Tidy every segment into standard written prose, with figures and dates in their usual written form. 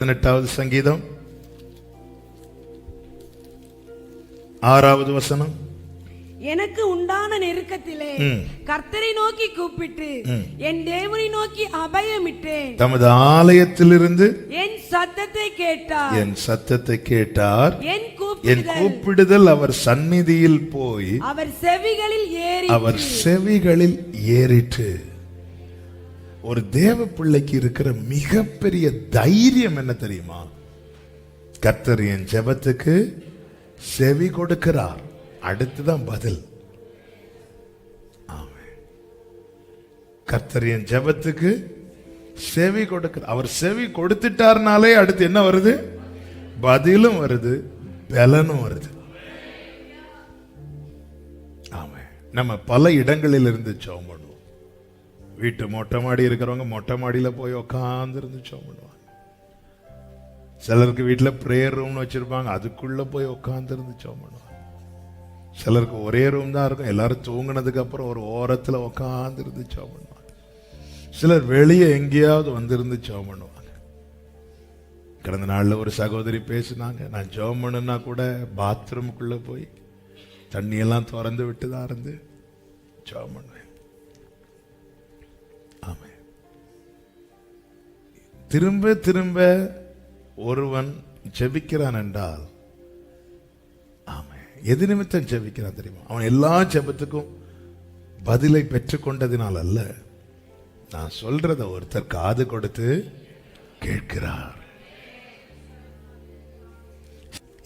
18வது சங்கீதம் 6வது வசனம். எனக்கு உண்டான நெருக்கத்திலே கர்த்தரை நோக்கி கூப்பிட்டு என் தேவனை நோக்கி அபயமிட்டேன். தமது ஆலயத்திலிருந்து என் சத்தத்தை கேட்டார். என் சத்தத்தை கேட்டார். என் கூப்பிடுதல் அவர் சந்நிதியில் போய் அவர் செவிகளில் ஏறிற்று. ஒரு தேவ பிள்ளைக்கு இருக்கிற மிகப்பெரிய தைரியம் என்ன தெரியுமா? கர்த்தர் என் ஜெபத்துக்கு செவி கொடுக்கிறார், அடுத்துதான் பதில். கர்த்தர் என் ஜெபத்துக்கு செவி கொடுக்கிறார். அவர் செவி கொடுத்துட்டார்னாலே அடுத்து என்ன வருது? பதிலும் வருது, பலனும் வருது. ஆமா, நம்ம பல இடங்களில் இருந்து ஜெபம் பண்ணுவோம். வீட்டு மொட்டை மாடி இருக்கிறவங்க மொட்டை மாடியில போய் உட்கார்ந்து இருந்து ஜெபம் பண்ணுவாங்க. சிலருக்கு வீட்டில் பிரேயர் ரூம்னு வச்சிருப்பாங்க, அதுக்குள்ள போய் உட்கார்ந்து இருந்து ஜெபம் பண்ணுவாங்க. சிலருக்கு ஒரே ரூம் தான் இருக்கும், எல்லாரும் தூங்கினதுக்கு அப்புறம் ஒரு ஓரத்தில் உட்கார்ந்து இருந்து ஜெபம் பண்ணுவாங்க. சிலர் வெளியே எங்கேயாவது வந்திருந்து ஜெபம் பண்ணுவாங்க. கடந்த நாளில் ஒரு சகோதரி பேசினாங்க, நான் ஜெபம் பண்ணுன்னா கூட பாத்ரூமுக்குள்ள போய் தண்ணியெல்லாம் திறந்து விட்டு தான் இருந்து ஜெபம் பண்ணுவேன். ஆமே, திரும்ப திரும்ப ஒருவன் ஜெபிக்கிறான் என்றால், ஆமே, எது நிமித்தம் ஜெபிக்கிறான் தெரியுமா? அவன் எல்லா ஜெபத்துக்கும் பதிலை பெற்றுக்கொண்டதினால் அல்ல, நான் சொல்றத ஒருத்தர் காது கொடுத்து கேட்கிறார்.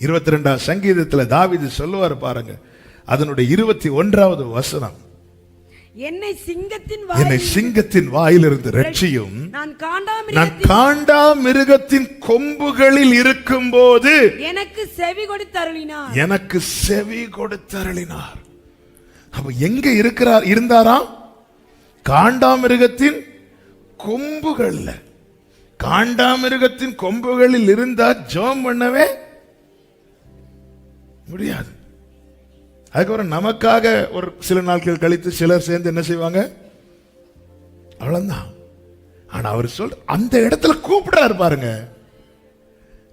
22ஆம் சங்கீதத்தில் தாவீது சொல்லுவார் பாருங்க, அதனுடைய 21வது வசனம். என்னை சிங்கத்தின் வாயிலிருந்து ரட்சியும், நான் காண்டா மிருகத்தின் கொம்புகளில் இருக்கும் போது எனக்கு செவி கொடுத்தருளினார். அப்ப எங்க இருந்தாராம்? காண்டாமிருகத்தின் கொம்புகள்ல. காண்டாமிருகத்தின் கொம்புகளில் இருந்தா ஜெபம் பண்ணவே முடியாது. அதுக்கப்புறம் நமக்காக ஒரு சில நாட்கள் கழித்து சிலர் சேர்ந்து என்ன செய்வாங்க, அவ்வளவுதான். ஆனா அவர் அந்த இடத்துல கூப்பிடுறாரு பாருங்க.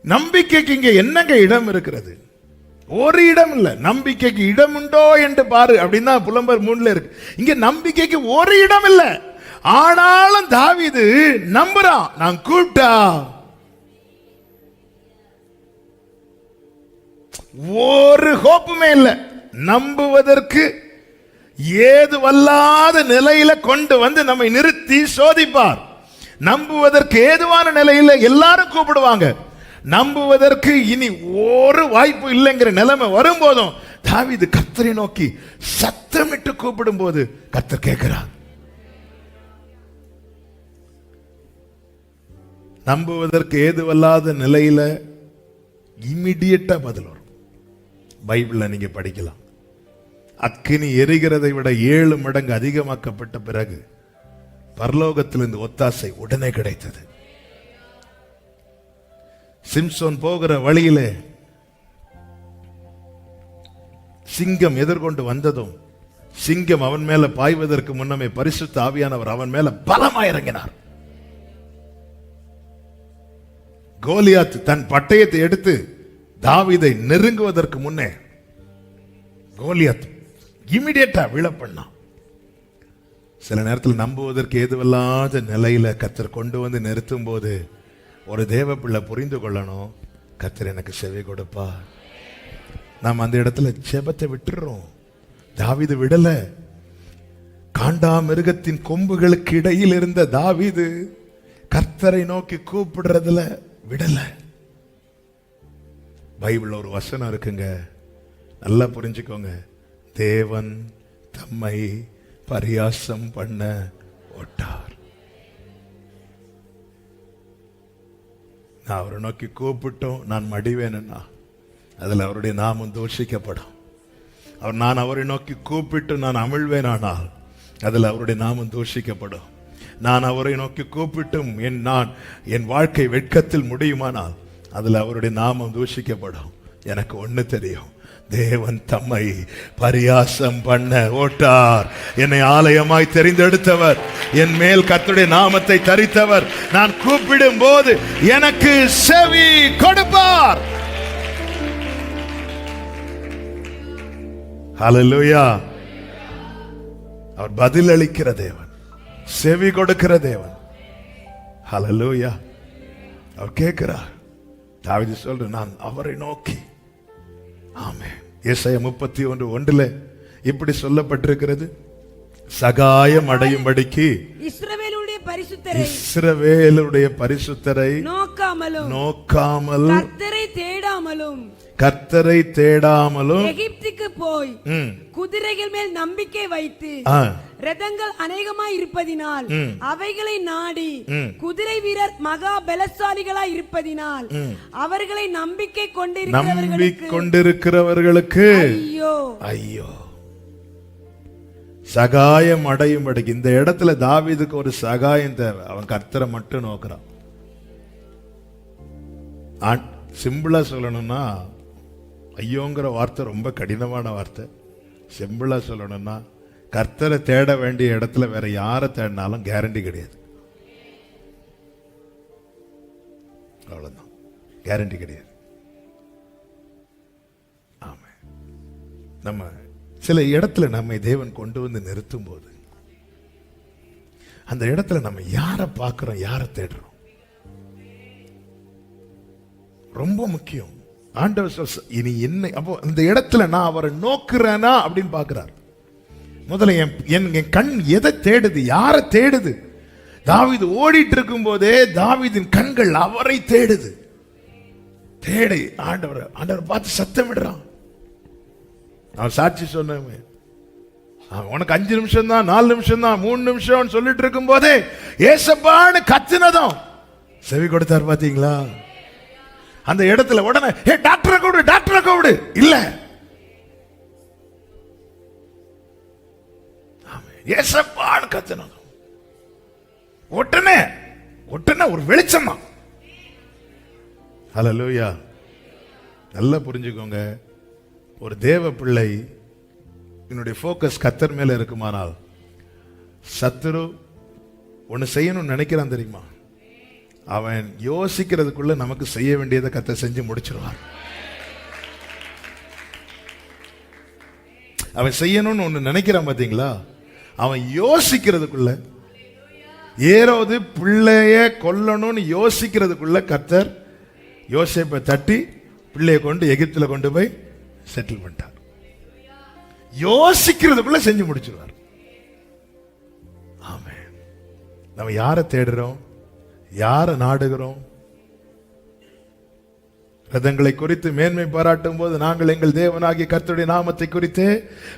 நம்பிக்கைக்கு இங்க என்னங்க இடம் இருக்கிறது? ஒரு இடம் இல்ல. நம்பிக்கைக்கு இடம் உண்டோ என்று பாரு அப்படின்னா புலம்பர் 3ல இருக்கு. இங்க நம்பிக்கைக்கு ஒரு இடம் இல்ல. ஆனாலும் தாவீது நம்புறான், நான் கூப்பிட்டா ஒரு ஹோப்புமே இல்லை. நம்புவதற்கு ஏதுவல்லாத நிலையில கொண்டு வந்து நம்மை நிறுத்தி சோதிப்பார். நம்புவதற்கு ஏதுவான நிலையில எல்லாரும் கூப்பிடுவாங்க. நம்புவதற்கு இனி ஒரு வாய்ப்பு இல்லைங்கிற நிலைமை வரும்போதும் தாவீது கர்த்தரை நோக்கி சத்தமிட்டு கூப்பிடும் போது கர்த்தர் கேட்கிறார். நம்புவதற்கு ஏதுவல்லாத நிலையில இமிடியேட்டா பதில் வரும். பைபிள்ல நீங்க படிக்கலாம். அக்கினி எரிகிறதை விட 7 மடங்கு அதிகமாக்கப்பட்ட பிறகு பரலோகத்திலிருந்து ஒத்தாசை உடனே கிடைத்தது. சிம்சோன் போகிற வழியிலே சிங்கம் எதிர்கொண்டு வந்ததும், சிங்கம் அவன் மேல பாய்வதற்கு முன்னமே பரிசுத்த ஆவியானவர் அவன் மேல பலமாய் இறங்கினார். கோலியாத் தன் பட்டயத்தை எடுத்து தாவீதை நெருங்குவதற்கு முன்னே கோலியாத் இமிடியேட்டா விழ பண்ணான். சில நேரத்தில் நம்புவதற்கு ஏதுவல்லாத நிலையில கர்த்தர் கொண்டு வந்து நிறுத்தும் போது ஒரு தேவ பிள்ளை புரிந்து கொள்ளணும், கர்த்தர் எனக்கு செவி கொடுப்பா. நாம் அந்த இடத்துல ஜெபத்தை விட்டுறோம். தாவீது விடல. காண்டா மிருகத்தின் கொம்புகளுக்கு இடையில் இருந்த தாவீது கர்த்தரை நோக்கி கூப்பிடுறதுல விடல. பைபிள் ஒரு வசனம் இருக்குங்க, நல்லா புரிஞ்சுக்கோங்க. தேவன் தம்மை பரியாசம் பண்ண ஒட்டார். நான் அவரை நோக்கி கூப்பிட்டோம், நான் மடிவேனா அதுல அவருடைய நாமம் தூஷிக்கப்படும். நான் அவரை நோக்கி கூப்பிட்டு நான் அமிழ்வேனானால் அதுல அவருடைய நாமம் தூஷிக்கப்படும். நான் அவரை நோக்கி கூப்பிட்டும் என் வாழ்க்கை வெட்கத்தில் முடியுமானால் அதுல அவருடைய நாமம் தூஷிக்கப்படும். எனக்கு ஒண்ணு தெரியும், தேவன் தம்மை பரியாசம் பண்ண ஓட்டார். என்னை ஆலயமாய் தெரிந்தெடுத்தவர், என் மேல் கர்த்தருடைய நாமத்தை தரித்தவர். நான் கூப்பிடும் போது எனக்கு செவி கொடுப்பார். ஹல்லேலூயா. அவர் பதில் அளிக்கிற தேவன், செவி கொடுக்கிற தேவன். ஹல்லேலூயா. அவர் கேட்கிறார். தாவீது சொல்ற, நான் அவரை நோக்கி. ஆமென். ஏசாயா 31:1 இப்படி சொல்லப்பட்டிருக்கிறது, சகாயம் அடையும்படிக்கு இஸ்ரவேலுடைய பரிசுத்தரை நோக்காமல் கர்த்தரை தேடாமலும் எகிப்துக்கு போய் குதிரைகள் மேல் நம்பிக்கை வைத்து ரதங்கள் அநேகமாய் இருப்பதினால் அவைகளை நாடி குதிரை வீரர் மகா பலசாலிகளாய் இருப்பதினால் அவர்களை நம்பிக்கை கொண்டிருக்கிறவர்களுக்கு ஐயோ ஐயோ. சகாயம் அடையும்படிக்கு. இந்த இடத்துல தாவீதுக்கு ஒரு சகாயம் தேவை. அவன் கர்த்தரை மட்டும் நோக்குறான். சிம்பிளா சொல்லணும்னா, ஐயோங்கிற வார்த்தை ரொம்ப கடினமான வார்த்தை. சிம்பிளா சொல்லணும்னா, கர்த்தரை தேட வேண்டிய இடத்துல வேற யாரை தேடினாலும் கேரண்டி கிடையாது. அவ்வளவுதான், கேரண்டி கிடையாது. ஆமா, நம்ம சில இடத்துல நம்மை தேவன் கொண்டு வந்து நிறுத்தும் போது அந்த இடத்துல நம்ம யாரை பார்க்கிறோம், யாரை தேடுறோம், ரொம்ப முக்கியம். ஆண்டவர் இனி என்ன, அப்போ இந்த இடத்துல நான் அவரை நோக்குறேனா அப்படின்னு பார்க்கிறார். முதல்ல என் கண் எதை தேடுது, யாரை தேடுது? தாவீது ஓடிட்டு இருக்கும் போதே தாவீதின் கண்கள் அவரை தேடுது. தேடி ஆண்டவர் பார்த்து சத்தமிடுறான். அவன் சாட்சி சொன்ன, உனக்கு 5 நிமிஷம் தான், 4 நிமிஷம் தான், 3 நிமிஷம் சொல்லிட்டு இருக்கும் போதே ஏசப்பான்னு கத்தினதும் செவி கொடுத்தார். பாத்தீங்களா? அந்த இடத்துல உடனே டாக்டரை கூடு, டாக்டரை கூடு இல்ல, ஏசப்பான்னு கத்தினதும் உடனே ஒரு வெளிச்சம் தான். ஹல்லேலூயா. நல்லா புரிஞ்சுக்கோங்க, ஒரு தேவ பிள்ளை என்னுடைய ஃபோக்கஸ் கர்த்தர் மேல இருக்குமானால், சத்துரு ஒன்னு செய்யணும்னு நினைக்கிறான் தெரியுமா, அவன் யோசிக்கிறதுக்குள்ள நமக்கு செய்ய வேண்டியதை கர்த்தர் செஞ்சு முடிச்சிருவான். அவன் செய்யணும்னு ஒன்னு நினைக்கிறான் பாத்தீங்களா, அவன் யோசிக்கிறதுக்குள்ள, ஏரோது பிள்ளைய கொல்லணும்னு யோசிக்கிறதுக்குள்ள கர்த்தர் யோசேப்பை தட்டி பிள்ளைய கொண்டு எகிப்துல கொண்டு போய் செட்டில் பண்ணிட்டார். யோசிக்கிறதுக்குள்ள செஞ்சு முடிச்சிருவார். ஆமென். நம்ம யாரை தேடுறோம், யாரை நாடுகிறோம்? ரதங்களை குறித்து மேன்மை பாராட்டும் போது நாங்கள் எங்கள் தேவனாகிய கர்த்தருடைய நாமத்தை குறித்து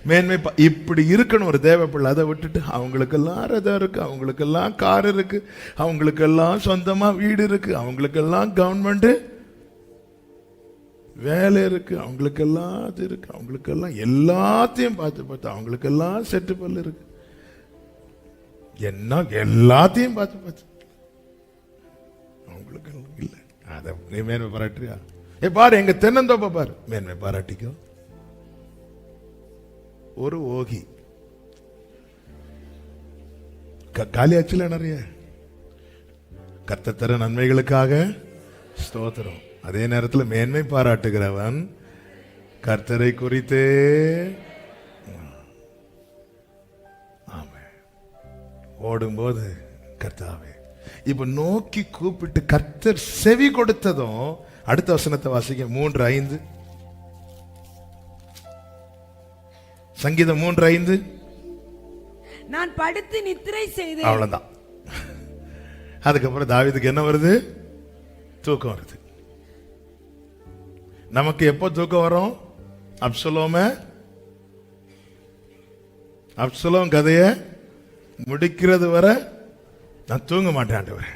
மேன்மை இப்படி இருக்கணும் ஒரு தேவ பிள்ளை. அதை விட்டுட்டு அவங்களுக்கெல்லாம் ரதம் இருக்கு, அவங்களுக்கெல்லாம் கார் இருக்கு, அவங்களுக்கெல்லாம் சொந்தமா வீடு இருக்கு, அவங்களுக்கெல்லாம் கவர்மெண்ட் வேலை இருக்கு, அவங்களுக்கெல்லாம் அது இருக்கு, அவங்களுக்கெல்லாம் எல்லாத்தையும் பார்த்து அவங்களுக்கெல்லாம் செட்டு பல்லு இருக்கு, என்ன எல்லாத்தையும் பார்த்து அவங்களுக்கு இல்லை. அதை மேன்மை பாராட்டுறியா? பாரு எங்க தென்னந்தோப்ப பாரு, மேன்மை பாராட்டிக்கோ. ஒரு ஓகி காலியாச்சுல நிறைய. கர்த்தர் தர நன்மைகளுக்காக ஸ்தோத்திரம். அதே நேரத்தில் மேன்மை பாராட்டுகிறவன் கர்த்தரை குறித்தே. ஆமென். ஓடும்போது கர்த்தாவே இப்ப நோக்கி கூப்பிட்டு கர்த்தர் செவி கொடுத்ததும் அடுத்த வசனத்தை வாசிக்க. 3:5 சங்கீதம் 3:5. நான் படுத்து நித்திரை செய்தேன். அவ்வளவுதான். அதுக்கப்புறம் தாவீதுக்கு என்ன வருது? தூக்கம் வருது. நமக்கு எப்போ தூக்கம் வரும்? அப்சலோம் கதையை முடிக்கிறது வர நான் தூங்க மாட்டேன் ஆண்டவரே.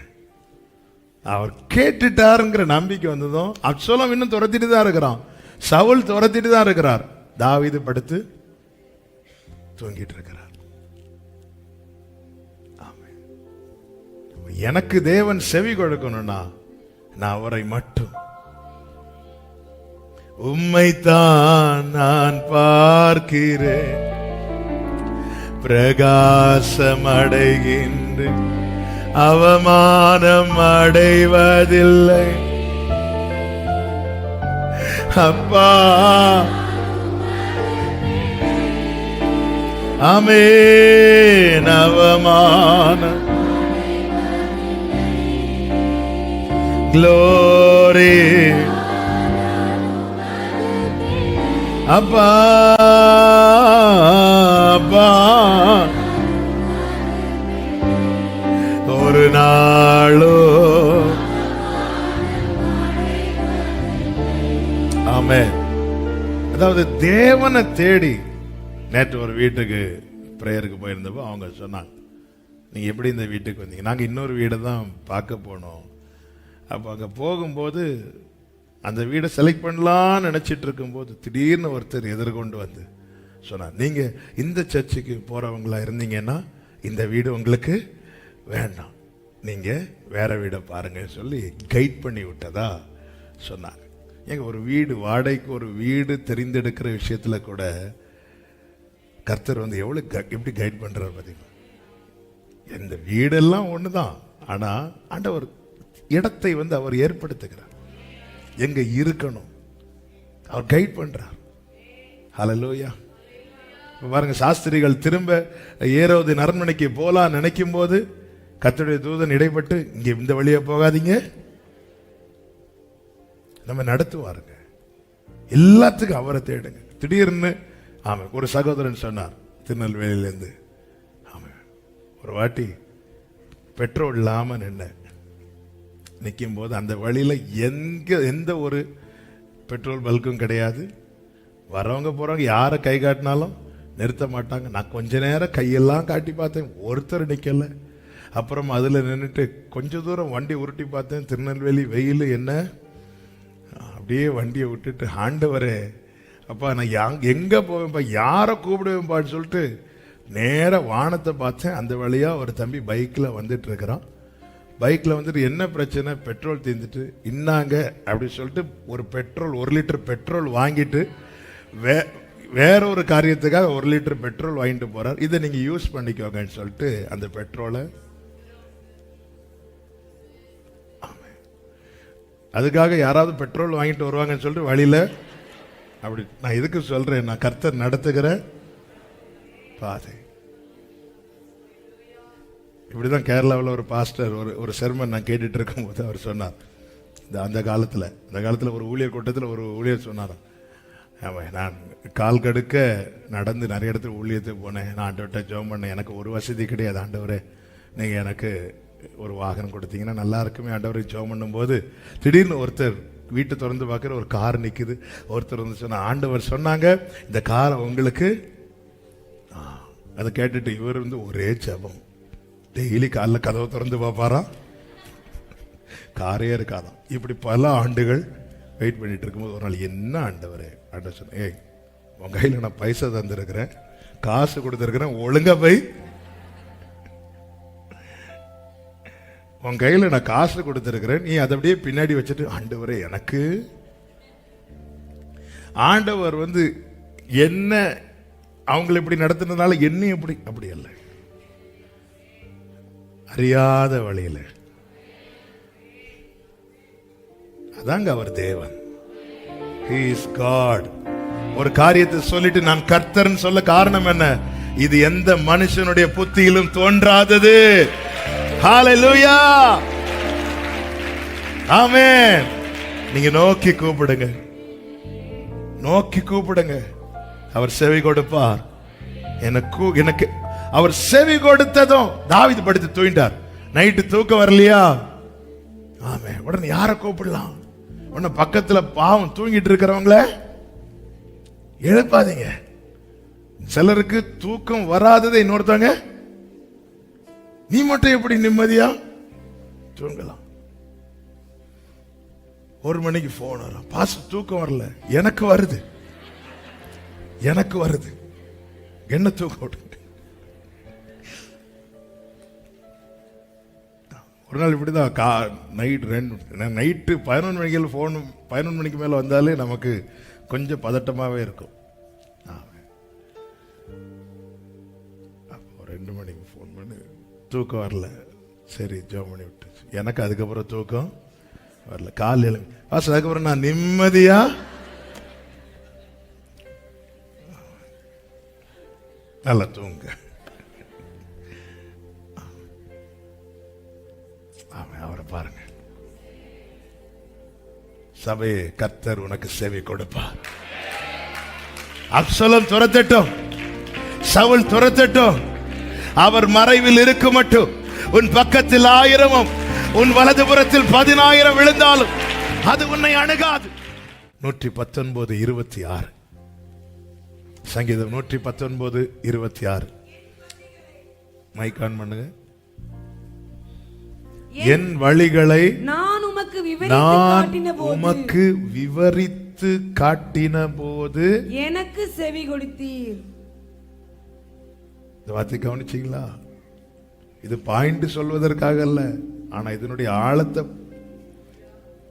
அவர் கேட்டுட்டாருங்கிற நம்பிக்கை வந்ததும் அப்சலோம் இன்னும் துரத்திட்டு தான் இருக்கிறான், சவுல் துரத்திட்டு தான் இருக்கிறார், தாவீது படுத்து தூங்கிட்டு இருக்கிறார். எனக்கு தேவன் செவி கொடுக்கணும்னா நான் அவரை மட்டும் உம்மைத்தான் நான் பார்க்கிறேன், பிரகாசம் அடைகின்றேன், அவமானம் அடைவதில்லை. அப்பா ஆமென். அவமானம் glory அப்பா அப்பா ஒரு நாளோ ஆமென். அதாவது தேவனை தேடி நேற்று ஒரு வீட்டுக்கு பிரேயருக்கு போயிருந்தப்போ அவங்க சொன்னாங்க, நீங்க எப்படி இந்த வீட்டுக்கு வந்தீங்க? நாங்க இன்னொரு வீடை தான் பார்க்க போனோம். அப்போ அங்கே போகும்போது அந்த வீடை செலக்ட் பண்ணலான்னு நினச்சிட்டு இருக்கும்போது திடீர்னு ஒருத்தர் எதிர்கொண்டு வந்து சொன்னார், நீங்கள் இந்த சர்ச்சுக்கு போகிறவங்களா இருந்தீங்கன்னா இந்த வீடு உங்களுக்கு வேண்டாம், நீங்கள் வேற வீடை பாருங்கன்னு சொல்லி கைட் பண்ணி விட்டதா சொன்னாங்க. ஏங்க ஒரு வீடு வாடகைக்கு ஒரு வீடு தெரிந்தெடுக்கிற விஷயத்தில் கூட கர்த்தர் வந்து எப்படி கைட் பண்ணுறாரு பார்த்தீங்களா? இந்த வீடெல்லாம் ஒன்று தான், ஆனால் ஆண்டவர் இடத்தை வந்து அவர் ஏற்படுத்துகிறார், எங்க இருக்கணும் அவர் கைட் பண்றார். ஹல்லேலூயா. பாருங்க, சாஸ்திரிகள் திரும்ப ஏரோது அரண்மனைக்கு போலாம் நினைக்கும் போது கர்த்தருடைய தூதன் இடைப்பட்டு, இங்க இந்த வழியா போகாதீங்க, நம்ம நடத்துவாருங்க, எல்லாத்துக்கும் அவரை தேடுங்க. திடீர்னு ஆமா ஒரு சகோதரன் சொன்னார் திருநெல்வேலியிலேருந்து, ஆமா ஒரு வாட்டி பெட்ரோல் இல்லாம நிற்கும் போது அந்த வழியில எந்த ஒரு பெட்ரோல் பல்க்கும் கிடையாது, வரவங்க போறவங்க யாரை கை காட்டினாலும் நிறுத்த மாட்டாங்க. நான் கொஞ்ச நேரம் கையெல்லாம் காட்டி பார்த்தேன், ஒருத்தர் நிக்கல. அப்புறம் அதுல நின்றுட்டு கொஞ்ச தூரம் வண்டி உருட்டி பார்த்தேன், திருநெல்வேலி வெயில் என்ன, அப்படியே வண்டியை விட்டுட்டு ஆண்டவரே அப்பா நான் எங்க போவேன்ப்பா, யாரை கூப்பிடுவேன்பான்னு சொல்லிட்டு நேர வானத்தை பார்த்தேன். அந்த வழியா ஒரு தம்பி பைக்ல வந்துட்டு இருக்கிறான். பைக்கில் வந்துட்டு என்ன பிரச்சனை, பெட்ரோல் தீர்ந்துட்டு இன்னாங்க அப்படின்னு சொல்லிட்டு ஒரு பெட்ரோல் 1 லிட்டர் பெட்ரோல் வாங்கிட்டு வேற ஒரு காரியத்துக்காக 1 லிட்டர் பெட்ரோல் வாங்கிட்டு போறார். இதை நீங்க யூஸ் பண்ணிக்கோங்கன்னு சொல்லிட்டு அந்த பெட்ரோலை, அதுக்காக யாராவது பெட்ரோல் வாங்கிட்டு வருவாங்கன்னு சொல்லிட்டு வழியில அப்படி. நான் இதுக்கு சொல்றேன், நான் கர்த்தர் நடத்துகிற பாதை. இப்படிதான் கேரளாவில் ஒரு பாஸ்டர் ஒரு செர்மன் நான் கேட்டுட்டு இருக்கும் போது அவர் சொன்னார், அந்த காலத்தில் ஒரு ஊழியர் கூட்டத்தில் ஒரு ஊழியர் சொன்னாராம், ஆமாம் நான் கால் கடுக்க நடந்து நிறைய இடத்துல ஊழியத்துக்கு போனேன், நான் ஆண்டவர்கிட்ட ஜெபம் பண்ணேன், எனக்கு ஒரு வசதி கிடையாது, ஆண்டவரே நீங்கள் எனக்கு ஒரு வாகனம் கொடுத்தீங்கன்னா நல்லா இருக்குமே ஆண்டவருக்கு ஜெபம் பண்ணும்போது திடீர்னு ஒருத்தர் வீட்டை திறந்து பார்க்குற ஒரு கார் நிற்குது. ஒருத்தர் வந்து சொன்ன, ஆண்டவர் சொன்னாங்க இந்த காரை உங்களுக்கு. அதை கேட்டுட்டு இவர் வந்து ஒரே ஜெபம், டெய்லி காலைல கதவை திறந்து பார்ப்பாராம், காரே இருக்காதான். இப்படி பல ஆண்டுகள் வெயிட் பண்ணிட்டு இருக்கும்போது ஒரு நாள், என்ன ஆண்டவரே, ஆண்டவர் சொன்ன, ஏய் உன் கையில் நான் பைசா தந்துருக்கிறேன், காசு கொடுத்துருக்கிறேன், ஒழுங்கா போய் உன் கையில் நான் காசு கொடுத்துருக்கிறேன், நீ அதை அப்படியே பின்னாடி வச்சுட்டு, ஆண்டவரே எனக்கு ஆண்டவர் வந்து என்ன அவங்களை இப்படி நடத்துனதுனால என்ன அப்படி அல்ல, அறியாத வழியில அதாங்க அவர் தேவன். He is God. ஒரு காரியத்தை சொல்லிட்டு நான் கர்த்தர்னு சொல்ல காரணம் என்ன, இது எந்த மனுஷனுடைய புத்தியிலும் தோன்றாதது. ஹalleluya, ஆமென். நீங்க நோக்கி கூப்பிடுங்க, அவர் செவி கொடுப்பார். எனக்கு அவர் செவி கொடுத்ததும் தாவீது படுத்து தூங்கிட்டார். நைட்டு தூக்கம் வரலையா, ஆமென், உடனே யாரை கூப்பிடலாம், உடனே பக்கத்துல பாவம் தூங்கிட்டு இருக்கிறவங்கள எழுப்பாதீங்க. சிலருக்கு தூக்கம் வராததை இன்னொருத்தவங்க, நீ மட்டும் எப்படி நிம்மதியா தூங்கலாம்? 1 மணிக்கு போன் வரும், பாஸ் தூக்கம் வரல, எனக்கு வருது, என்ன தூக்கம் விட்டு ஒரு நாள் இப்படிதான் நைட்டு 11 மணிக்கு ஃபோன் 11 மணிக்கு மேலே வந்தாலே நமக்கு கொஞ்சம் பதட்டமாகவே இருக்கும். அப்போ 2 மணிக்கு ஃபோன் பண்ணி தூக்கம் வரல. சரி ஜோம் பண்ணி விட்டுச்சு. எனக்கு அதுக்கப்புறம் தூக்கம் வரல. கால் எழுங்க பாஸ். அதுக்கப்புறம் நான் நிம்மதியா நல்லா தூங்க. அவரை பாருங்க. சபையே, கர்த்தர் உனக்கு செவி கொடுப்பார். அப்சலோம் துரத்தட்டும், சவுல் துரத்தட்டும், அவர் மறைவில் இருக்க மட்டும் உன் பக்கத்தில் 1000 உன் வலதுபுறத்தில் 10,000 விழுந்தாலும் அது உன்னை அணுகாது. 119:26 சங்கீதம் 119:26. மைக் ஆன் பண்ணுங்க. என் வழிகளை நான் உமக்கு விவரித்து காட்டின போது எனக்கு செவி கொடுத்தீர். இந்த வார்த்தை கவனிச்சீங்களா? இது பாயிண்ட் சொல்வதற்காக அல்ல, ஆனா இதனுடைய ஆழத்தை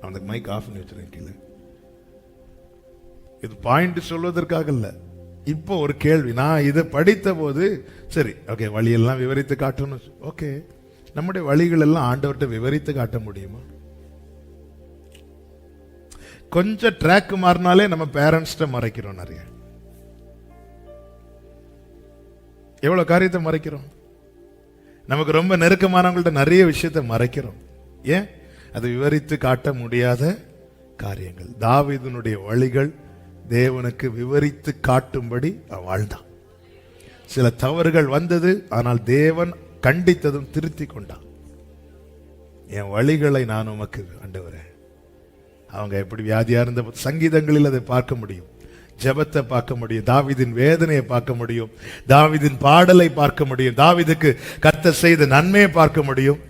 அந்த மைக் ஆஃப் பண்ணி வச்சிருக்கீங்க. இது பாயிண்ட் சொல்வதற்காக இல்ல. இப்போ ஒரு கேள்வி, நான் இதை படித்த போது சரி ஓகே வழியெல்லாம் விவரித்து காட்டணும். ஓகே, நம்முடைய வழிகள் எல்லாம் ஆண்டவர்கிட்ட விவரித்து காட்ட முடியுமா? கொஞ்சம் ட்ராக் மாறினாலே நம்ம பேரண்ட்ஸ்ட மறைக்கிறோம். நிறைய எவ்வளவு காரியத்தை மறைக்கிறோம். நமக்கு ரொம்ப நெருக்கமானவங்கள்ட்ட நிறைய விஷயத்தை மறைக்கிறோம். ஏன்? அது விவரித்து காட்ட முடியாத காரியங்கள். தாவீதுனுடைய வழிகள் தேவனுக்கு விவரித்து காட்டும்படி வாழ்ந்தான். சில தவறுகள் வந்தது, ஆனால் தேவன் கண்டித்ததும் திருத்தி கொண்டான். என் வழிகளை நான் உமக்கு ஆண்டவரே. அவங்க எப்படி வியாதியா இருந்த சங்கீதங்களில் அதை பார்க்க முடியும், ஜெபத்தை பார்க்க முடியும், தாவீதின் வேதனையை பார்க்க முடியும், தாவீதின் பாடலை பார்க்க முடியும், தாவீதுக்கு கர்த்தர் செய்த நன்மையை பார்க்க முடியும்.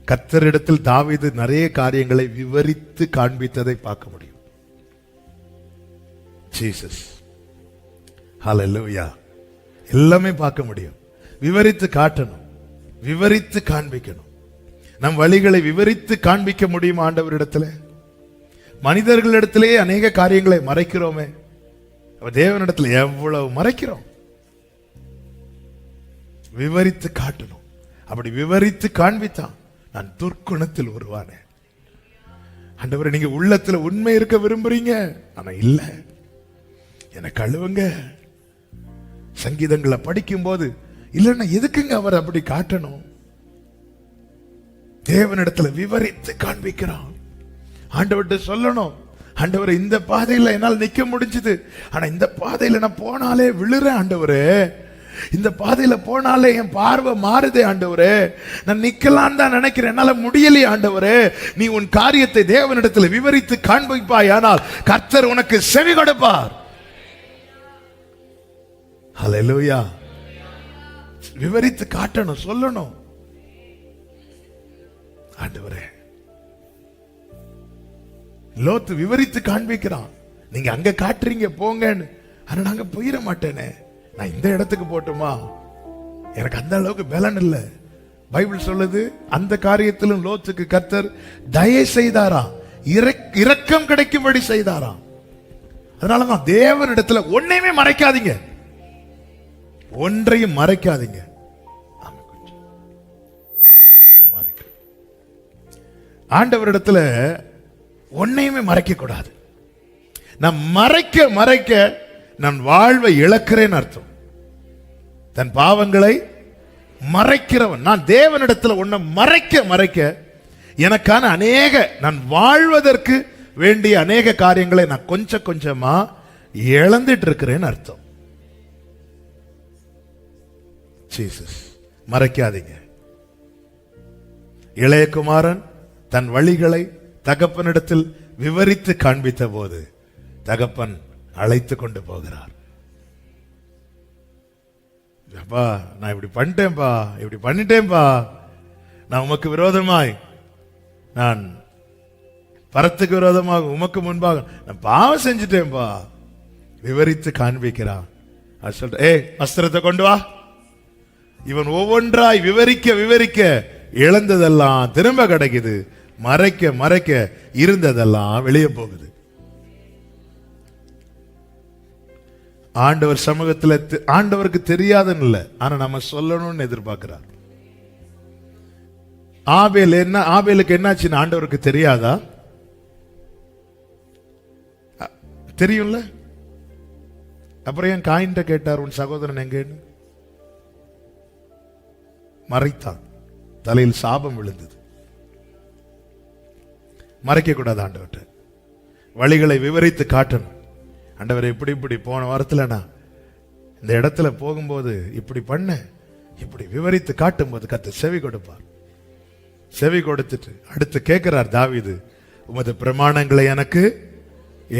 கர்த்தரிடத்தில் தாவீது நிறைய காரியங்களை விவரித்து காண்பித்ததை பார்க்க முடியும். ஜீசஸ், ஹல்லேலூயா. எல்லாமே பார்க்க முடியும். விவரித்து காட்டணும், விவரித்து காண்பிக்கணும். நம் வழிகளை விவரித்து காண்பிக்க முடியும் ஆண்டவரிடத்துல. மனிதர்களிடத்திலேயே அநேக காரியங்களை மறைக்கிறோமே, தேவனிடத்துல எவ்வளவு மறைக்கிறோம். விவரித்து காட்டணும். அப்படி விவரித்து காண்பித்தான். நான் துர்க்குணத்தில் ஒருவானே. ஆண்டவரே, நீங்க உள்ளத்துல உண்மை இருக்க விரும்புறீங்க, ஆனா இல்ல, எனக்கு அழுவுங்க. சங்கீதங்களை படிக்கும் போது இல்லைன்னா எதுக்குங்க அவர் அப்படி காட்டணும்? தேவனிடத்துல விவரித்து காண்பிக்கிறான். ஆண்டவர்கிட்ட சொல்லணும், ஆண்டவரே இந்த பாதையில என்னால் நிக்க முடிஞ்சது, ஆனா இந்த பாதையில நான் போனாலே விழுறேன் ஆண்டவரே, இந்த பாதையில போனாலே என் பார்வை மாறுதே ஆண்டவரே, நான் நிக்கலாம் தான் நினைக்கிறேன், என்னால முடியலையே ஆண்டவரே. நீ உன் காரியத்தை தேவனிடத்தில் விவரித்து காண்பிப்பாய், ஆனால் கர்த்தர் உனக்கு செவி கொடுப்பார். ஹல்லேலூயா. விவரித்து காட்டணும், சொல்லணும். ஆண்டவரே, லோத்து விவரித்து காண்பிக்கிறான். நீங்க அங்க காட்டுறீங்க போங்கன்னு, ஆனா நாங்க போயிட மாட்டேனே, நான் இந்த இடத்துக்கு போட்டுமா, எனக்கு அந்த அளவுக்கு பலன் இல்லை. பைபிள் சொல்லுது, அந்த காரியத்திலும் லோத்துக்கு கர்த்தர் தயை செய்தாராம், இரக்கம் கிடைக்கும்படி செய்தாராம். அதனாலதான் தேவனிடத்துல ஒன்னையுமே மறைக்காதீங்க, ஒன்றையும் மறைக்காதீங்க. ஆண்டவரிடத்துல ஒன்னையுமே மறைக்க கூடாது. நான் மறைக்க மறைக்க நான் வாழ்வை இழக்கிறேன் அர்த்தம். தன் பாவங்களை மறைக்கிறவன். நான் தேவனிடத்துல ஒன்ன மறைக்க மறைக்க எனக்கான அநேக, நான் வாழ்வதற்கு வேண்டிய அநேக காரியங்களை நான் கொஞ்சம் கொஞ்சமா இழந்துட்டு இருக்கிறேன்னு அர்த்தம். ஜீசஸ், மறைக்காதீங்க. இளையகுமாரன் தன் வழிகளை தகப்பனிடத்தில் விவரித்து காண்பித்த போது தகப்பன் அழைத்து கொண்டு போகிறார். அப்பா, நான் இப்படி பண்ணிட்டேன்பா, இப்படி பண்ணிட்டேன்பா, நான் உமக்கு விரோதமாய், நான் பரத்துக்கு விரோதமாக உமக்கு முன்பாக நான் பாவம் செஞ்சுட்டேன்பா. விவரித்து காண்பிக்கிறான். அது சொல்ற, வஸ்திரத்தை கொண்டு வா. இவன் ஒவ்வொன்றாய் விவரிக்க விவரிக்க இழந்ததெல்லாம் திரும்ப கிடைக்குது, மறைக்க மறைக்க இருந்ததெல்லாம் வெளியே போகுது. ஆண்டவர் சமூகத்தில் ஆண்டவருக்கு தெரியாதுன்னு இல்லை, ஆனா நம்ம சொல்லணும்னு எதிர்பார்க்கிறார். ஆபேலுக்கு என்னாச்சுன்னு ஆண்டவருக்கு தெரியாதா? தெரியும்ல. அப்புறம் ஏன் காயின்ட்ட கேட்டார், உன் சகோதரன் எங்கன்னு? மறைத்தான். தலையில் சாபம் விழுந்தது. மறைக்க கூடாது. ஆண்டவர்கிட்ட வழிகளை விவரித்து காட்டணும். ஆண்டவர் இப்படி இப்படி போன வாரத்தில் நான் இந்த இடத்துல போகும்போது இப்படி பண்ண, இப்படி விவரித்து காட்டும் போது கர்த்தர் செவி கொடுப்பார். செவி கொடுத்துட்டு அடுத்து கேட்கிறார் தாவீது, உமது பிரமாணங்களை எனக்கு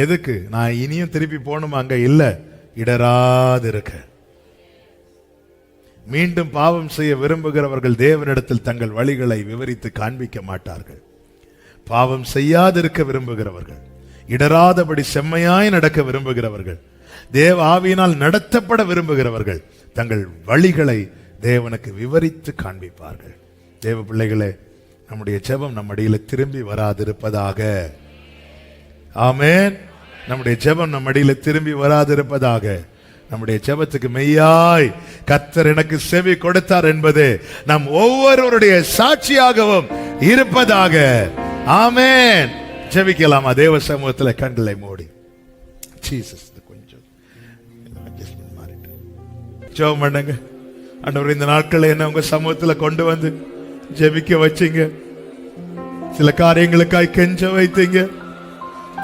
எதுக்கு? நான் இனியும் திருப்பி போகணுமா? அங்க இல்ல, இடராது இருக்க. மீண்டும் பாவம் செய்ய விரும்புகிறவர்கள் தேவனிடத்தில் தங்கள் வழிகளை விவரித்து காண்பிக்க மாட்டார்கள். பாவம் செய்யாதிருக்க விரும்புகிறவர்கள், இடராதபடி செம்மையாய் நடக்க விரும்புகிறவர்கள், தேவ ஆவியினால் நடத்தப்பட விரும்புகிறவர்கள் தங்கள் வழிகளை தேவனுக்கு விவரித்து காண்பிப்பார்கள். தேவ பிள்ளைகளே, நம்முடைய ஜெபம் நம் அடியில திரும்பி வராதிருப்பதாக. ஆமென். நம்முடைய ஜெபம் நம் அடியில திரும்பி வராதிருப்பதாக. நம்முடைய ஜெபத்துக்கு மெய்யாய் கர்த்தர் எனக்கு செவி கொடுத்தார் என்பது நம் ஒவ்வொருவருடைய சாட்சியாகவும் இருப்பதாக. ஆமென். ஜெபிக்கலாமா? தேவ சமூகத்தில் கண்களை மூடி. ஜீசஸ் கொஞ்சம் ஜெபம் பண்ணுங்க. ஆண்டவர், இந்த நாட்களை என்ன உங்க சமூகத்தில் கொண்டு வந்து ஜெபிக்க வச்சீங்க. சில காரியங்களுக்காய் கெஞ்ச வைத்தீங்க,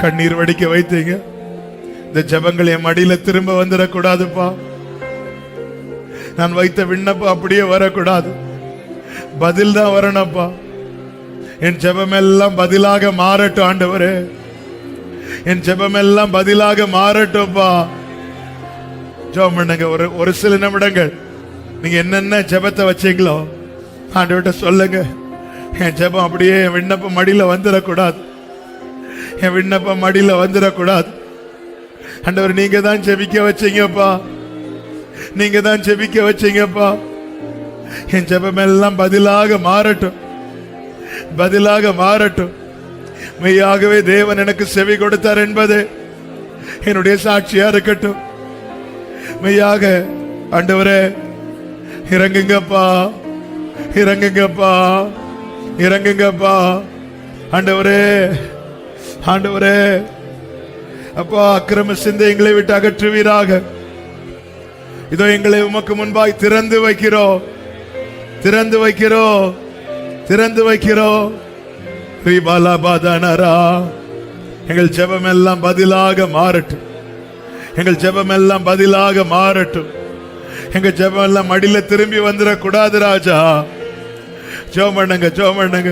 கண்ணீர் வடிக்க வைத்தீங்க. இந்த ஜெபங்கள் என் மடியில திரும்ப வந்துடக்கூடாதுப்பா. நான் வைத்த விண்ணப்பம் அப்படியே வரக்கூடாது, பதில் தான் வரணும்ப்பா. என் ஜெபம் எல்லாம் பதிலாக மாறட்டும் ஆண்டவரே. என் ஜெபம் எல்லாம் பதிலாக மாறட்டும்ப்பா. ஜெபம் பண்ணுங்க. ஒரு சில நிமிடங்கள் நீங்க என்னென்ன ஜெபத்தை வச்சீங்களோ ஆண்டவர்கிட்ட சொல்லுங்க. என் ஜெபம் அப்படியே என் விண்ணப்பம் மடியில வந்துடக்கூடாது, என் விண்ணப்பம் மடியில வந்துடக்கூடாது. ஆண்டவர், நீங்க தான் ஜெபிக்க வச்சீங்கப்பா, நீங்க தான் ஜெபிக்க வச்சீங்கப்பா. என் ஜெபம் எல்லாம் பதிலாக மாறட்டும், பதிலாக மாறட்டும். மெய்யாகவே தேவன் எனக்கு செவி கொடுத்தார் என்பது என்னுடைய சாட்சியா இருக்கட்டும். மெய்யாக ஆண்டவரே இறங்குங்கப்பா, இறங்குங்கப்பா, இறங்குங்கப்பா. ஆண்டவரே, ஆண்டவரே அப்பா, அக்கிரம சிந்தைகளை விட்டு அகற்றுவீராக. இதோ எங்களை உமக்கு முன்பாய் திறந்து வைக்கிறோம், திறந்து வைக்கிறோம், திறந்து வைக்கிறோம். எங்கள் ஜெபம் எல்லாம் பதிலாக மாறட்டும், எங்கள் ஜெபம் எல்லாம் பதிலாக மாறட்டும். எங்க ஜெபம் எல்லாம் மடியில திரும்பி வந்துடக்கூடாது ராஜா. ஜெபம் பண்ணுங்க, ஜெபம் பண்ணுங்க.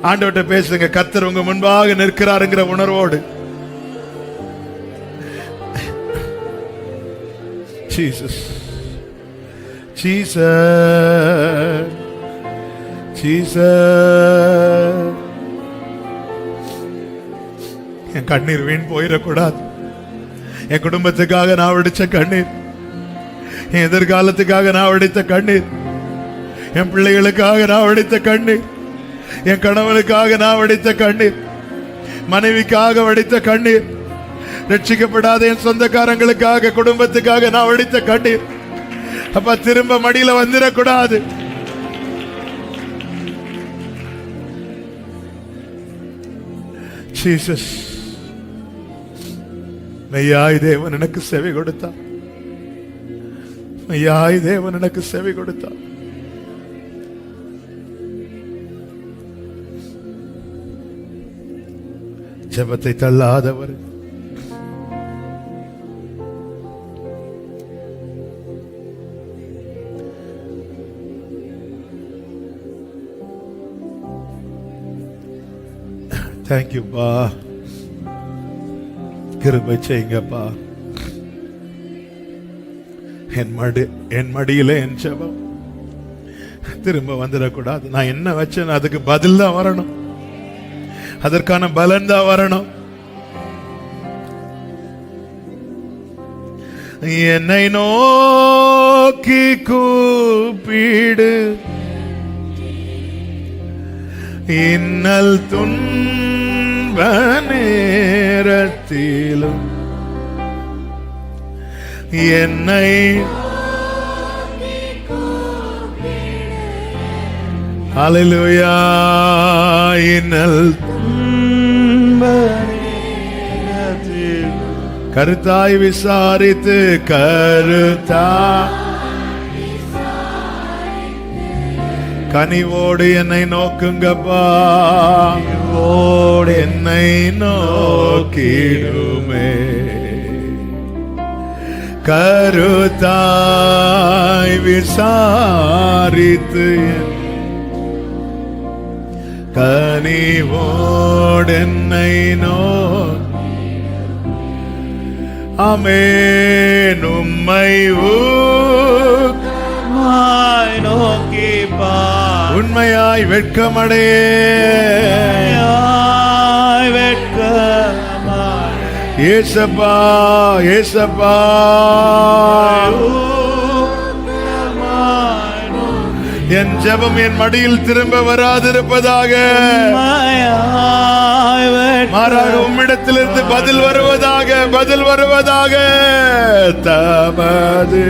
ஆண்டவர்கிட்ட பேசுங்க. கர்த்தர் உங்க முன்பாக நிற்கிறாருங்கிற உணர்வோடு. Jesus, Jesus, Jesus. என் கண்ணீர் வீண் போயிடக்கூடாது. என் குடும்பத்துக்காக நான் வடிச்ச கண்ணீர், என் எதிர்காலத்துக்காக நான் வடித்த கண்ணீர், என் பிள்ளைகளுக்காக நான் வடித்த கண்ணீர், என் கணவனுக்காக நான் வடித்த கண்ணீர், மனைவிக்காக வடித்த கண்ணீர், ரட்சிக்கப்படாத என் சொந்தக்காரங்களுக்காக, குடும்பத்துக்காக நான் வடித்த கண்ணீர் அப்பா திரும்ப மடியில வந்துடக்கூடாது. ஜீசஸ், மெய்யாய் தேவன் எனக்கு செவி கொடுத்தார், மெய்யாய் தேவன் எனக்கு செவி கொடுத்தார். ஜெபத்தை தள்ளாதவர், தேங்க்யூப்பா. கிருபை செய்யுங்கப்பா. என் மடியில என் ஜெபம் திரும்ப வந்துடக்கூடாது. நான் என்ன வச்சேன் அதுக்கு பதில் தான் வரணும், அதற்கான பலன் தான் வரணும். என்னை நோக்கி கூப்பிடு, இன்னல் துன்ப நேரத்திலும் என்னை ஹல்லேலூயா. இன்னல் கருத்தாய் விசாரித்து கனிவோடு என்னை நோக்குங்கப்பா, என்னை நோக்கிடுமே. கருத்தாய் விசாரித்து கனிவோடு என்னை ஆமென். உம்மை நோக்கி உண்மையாய் வெட்கமடே ஏசப்பா ஏசப்பா. என் ஜெபம் என் மடியில் திரும்ப வராதிருப்பதாக, மாறாக உம்மிடத்திலிருந்து பதில் வருவதாக, பதில் வருவதாக. தமது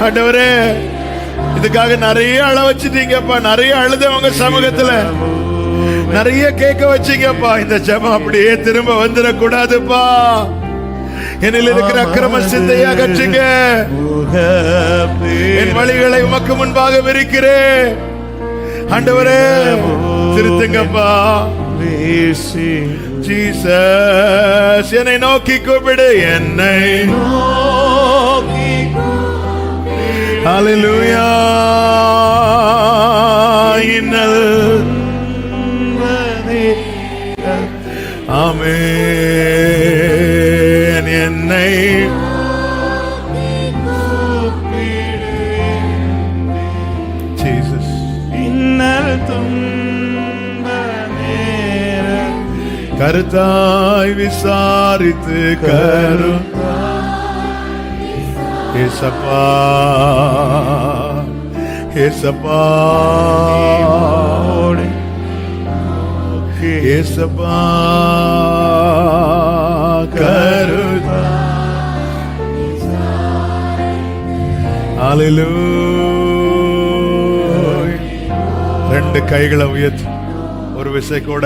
ஆண்டவரே, இதுக்காக நிறைய அழ வச்சிட்டீங்கப்பா, நிறைய அழுத உங்க சமூகத்துல நிறைய கேட்க வச்சீங்கப்பா. இந்த ஜெபம் அப்படியே திரும்ப வந்துடக்கூடாதுப்பா. என்னில் இருக்கிற அக்கிரம சிந்தையை அகற்றுங்க. என் வழிகளை உமக்கு முன்பாக விரிக்கிறேன். ஆண்டவரே திருத்துங்கப்பா. ஜீசஸ், என்னை நோக்கி கூப்பிடு, என்னை ஹல்லேலூயா. இன்னல் ஆமென். என்னை ஜீசஸ், இன்னல் கருத்தாய் விசாரித்து ஏசப்பா ஏசப்பா ஏசப்பா ஹல்லேலூயா. ரெண்டு கைகளை உயர்த்தி ஒரு விசை கூட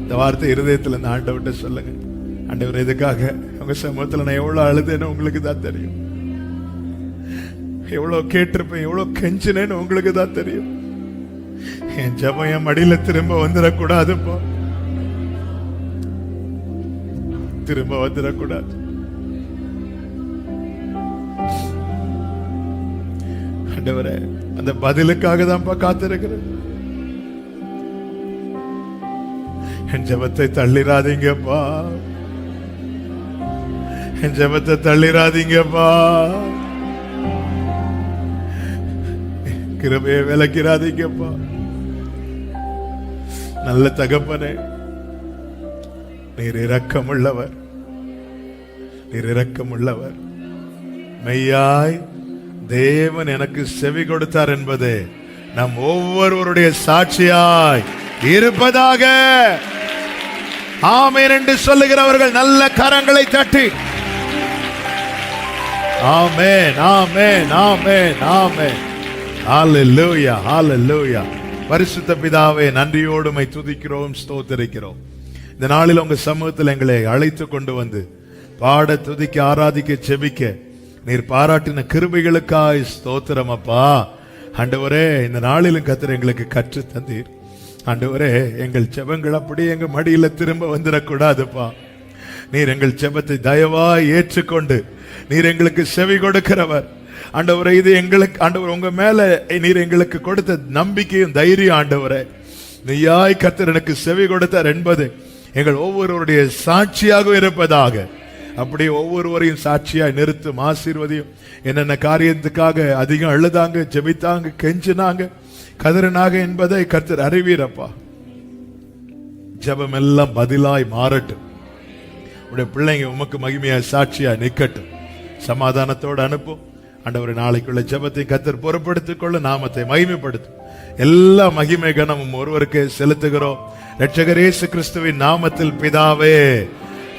இந்த வார்த்தை இருதயத்தில் இந்த ஆண்டவர்கிட்ட சொல்லுங்க. ஆண்டவர், இதுக்காக உங்க சமூகத்தில் நான் எவ்வளவு அழுதேன்னு உங்களுக்கு தான் தெரியும், எவ்வளவு கேட்டிருப்பேன், எவ்வளவு கெஞ்சினேன்னு உங்களுக்கு தான் தெரியும். என் ஜெபம் என் மடியில திரும்ப வந்துடக்கூடாதுப்பா, திரும்ப வந்துடக்கூடாது. ஆண்டவரே, அந்த பதிலுக்காக தான்ப்பா காத்திருக்கிறேன். என் ஜெபத்தை தள்ளிராதீங்கப்பா, என் ஜெபத்தை தள்ளிராதீங்கப்பா, கிருபையை விலக்கிறாதீங்கப்பா. நல்ல தகப்பனே, நீர் இரக்கமுள்ளவர், நீர் இரக்கமுள்ளவர். மெய்யாய் தேவன் எனக்கு செவி கொடுத்தார் என்பதே நம் ஒவ்வொருவருடைய சாட்சியாய் இருப்பதாக. ஆமென் என்று சொல்லுகிறவர்கள் நல்ல கரங்களை தட்டி ஆமென் ஆமென் ஆமென் ஆமென். ஹல்லேலூயா ஹல்லேலூயா. பரிசுத்த பிதாவே, நன்றியோடு உம்மை துதிக்கிறோம், ஸ்தோத்திரிக்கிறோம். இந்த நாளில் உங்க சமூகத்தில் எங்களை அழைத்து கொண்டு வந்து பாட, துதிக்க, ஆராதிக்க, செபிக்க நீர் பாராட்டின கிருபைகளுக்காய் ஸ்தோத்திரம் அப்பா. ஆண்டவரே, இந்த நாளிலும் கர்த்தர் எங்களுக்கு கற்று தந்தீர். ஆண்டவரே, எங்கள் ஜெபங்கள் அப்படி எங்க மடியில திரும்ப வந்துடக்கூடாதுப்பா. நீர் எங்கள் ஜெபத்தை தயவாய் ஏற்றுக்கொண்டு நீர் எங்களுக்கு செவி கொடுக்கிறவர். ஆண்டவரே, இது எங்களுக்கு, ஆண்டவர் உங்க மேல நீர் எங்களுக்கு கொடுத்த நம்பிக்கையும் தைரியம். ஆண்டவரே, நீயாய் கர்த்தர் எனக்கு செவி கொடுத்தார் என்பது எங்கள் ஒவ்வொருவருடைய சாட்சியாக இருப்பதாக. அப்படி ஒவ்வொருவரையும் சாட்சியாய் நிறுத்தும், ஆசீர்வதியும். என்னென்ன காரியத்துக்காக அதிகம் அழுதாங்க, ஜெபித்தாங்க, கெஞ்சினாங்க, கதறினாங்க என்பதை கர்த்தர் அறிவீரப்பா. ஜெபம் எல்லாம் பதிலாய் மாறட்டும். உடைய பிள்ளைங்க உமக்கு மகிமையாய் சாட்சியாய் நிற்கட்டும். சமாதானத்தோடு அனுப்பும். ஆண்டவரே, நாளைக்குள்ள ஜெபத்தை கர்த்தர் பொறுப்படுத்திக் கொள்ள, நாமத்தை மகிமைப்படுத்தும். எல்லா மகிமை கனமும் ஒருவருக்கு செலுத்துகிறோம். இரட்சகர் இயேசு கிறிஸ்துவின் நாமத்தில் பிதாவே,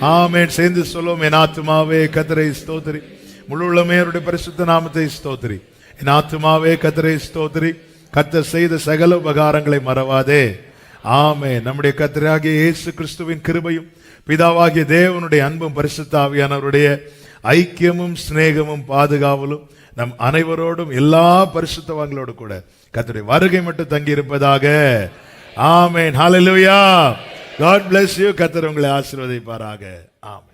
ஆமென். சேர்ந்து சொல்லுவோம். என் ஆத்துமாவே கர்த்தரை ஸ்தோத்திரி, முழு உள்ளமே அவருடைய பரிசுத்த நாமத்தை ஸ்தோத்திரி. என் ஆத்துமாவே கர்த்தரை ஸ்தோத்திரி, கர்த்தர் செய்த சகல உபகாரங்களை மறவாதே. ஆமென். நம்முடைய கர்த்தராகிய இயேசு கிறிஸ்துவின் கிருபையும் பிதாவாகிய தேவனுடைய அன்பும் பரிசுத்த ஆவியானவருடைய ஐக்கியமும் சிநேகமும் பாதுகாவலும் நம் அனைவரோடும் எல்லா பரிசுத்தவான்களோடு கூட கர்த்தருடைய வருகை மட்டும் தங்கி இருப்பதாக. ஆமென். ஹல்லேலூயா. God bless you. கர்த்தர் உங்களை ஆசீர்வதிப்பாராக. ஆமென்.